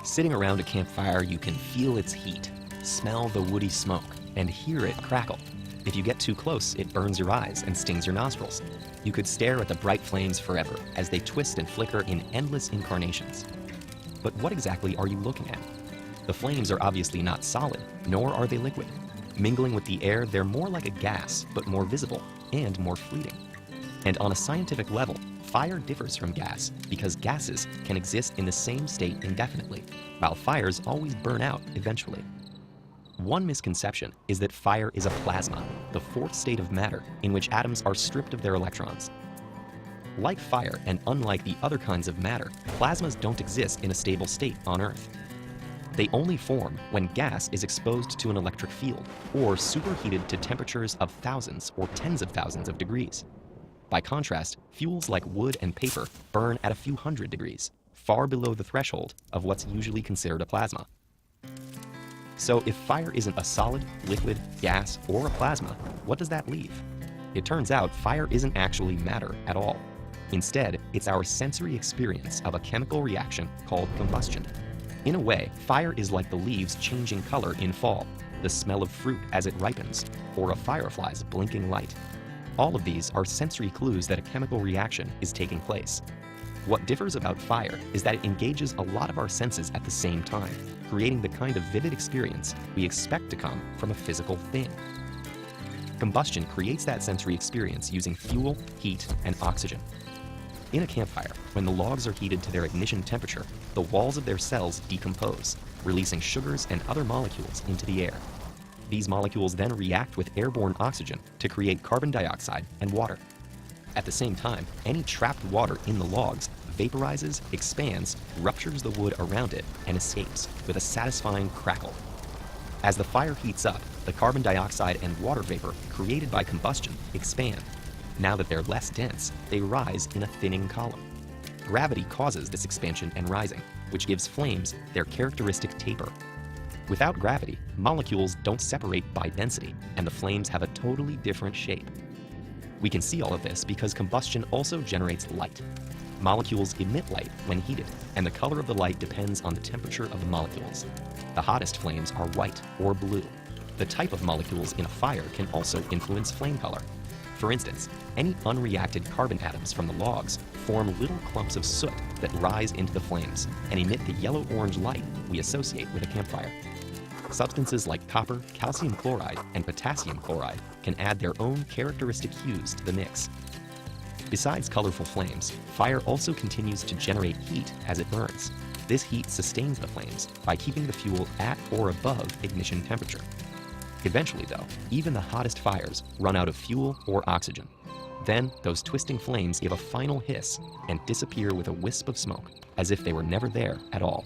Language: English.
Sitting around a campfire, you can feel its heat, smell the woody smoke, and hear it crackle. If you get too close, it burns your eyes and stings your nostrils. You could stare at the bright flames forever as they twist and flicker in endless incarnations. But what exactly are you looking at? The flames are obviously not solid, nor are they liquid. Mingling with the air, they're more like a gas, but more visible and more fleeting. And on a scientific level, fire differs from gas because gases can exist in the same state indefinitely, while fires always burn out eventually. One misconception is that fire is a plasma, the fourth state of matter in which atoms are stripped of their electrons. Like fire, and unlike the other kinds of matter, plasmas don't exist in a stable state on Earth. They only form when gas is exposed to an electric field or superheated to temperatures of thousands or tens of thousands of degrees. By contrast, fuels like wood and paper burn at a few hundred degrees, far below the threshold of what's usually considered a plasma. So if fire isn't a solid, liquid, gas, or a plasma, what does that leave? It turns out fire isn't actually matter at all. Instead, it's our sensory experience of a chemical reaction called combustion. In a way, fire is like the leaves changing color in fall, the smell of fruit as it ripens, or a firefly's blinking light. All of these are sensory clues that a chemical reaction is taking place. What differs about fire is that it engages a lot of our senses at the same time, creating the kind of vivid experience we expect to come from a physical thing. Combustion creates that sensory experience using fuel, heat, and oxygen. In a campfire, when the logs are heated to their ignition temperature, the walls of their cells decompose, releasing sugars and other molecules into the air. These molecules then react with airborne oxygen to create carbon dioxide and water. At the same time, any trapped water in the logs vaporizes, expands, ruptures the wood around it, and escapes with a satisfying crackle. As the fire heats up, the carbon dioxide and water vapor created by combustion expand. Now that they're less dense, they rise in a thinning column. Gravity causes this expansion and rising, which gives flames their characteristic taper. Without gravity, molecules don't separate by density, and the flames have a totally different shape. We can see all of this because combustion also generates light. Molecules emit light when heated, and the color of the light depends on the temperature of the molecules. The hottest flames are white or blue. The type of molecules in a fire can also influence flame color. For instance, any unreacted carbon atoms from the logs form little clumps of soot that rise into the flames and emit the yellow-orange light we associate with a campfire. Substances like copper, calcium chloride, and potassium chloride can add their own characteristic hues to the mix. Besides colorful flames, fire also continues to generate heat as it burns. This heat sustains the flames by keeping the fuel at or above ignition temperature. Eventually, though, even the hottest fires run out of fuel or oxygen. Then, those twisting flames give a final hiss and disappear with a wisp of smoke, as if they were never there at all.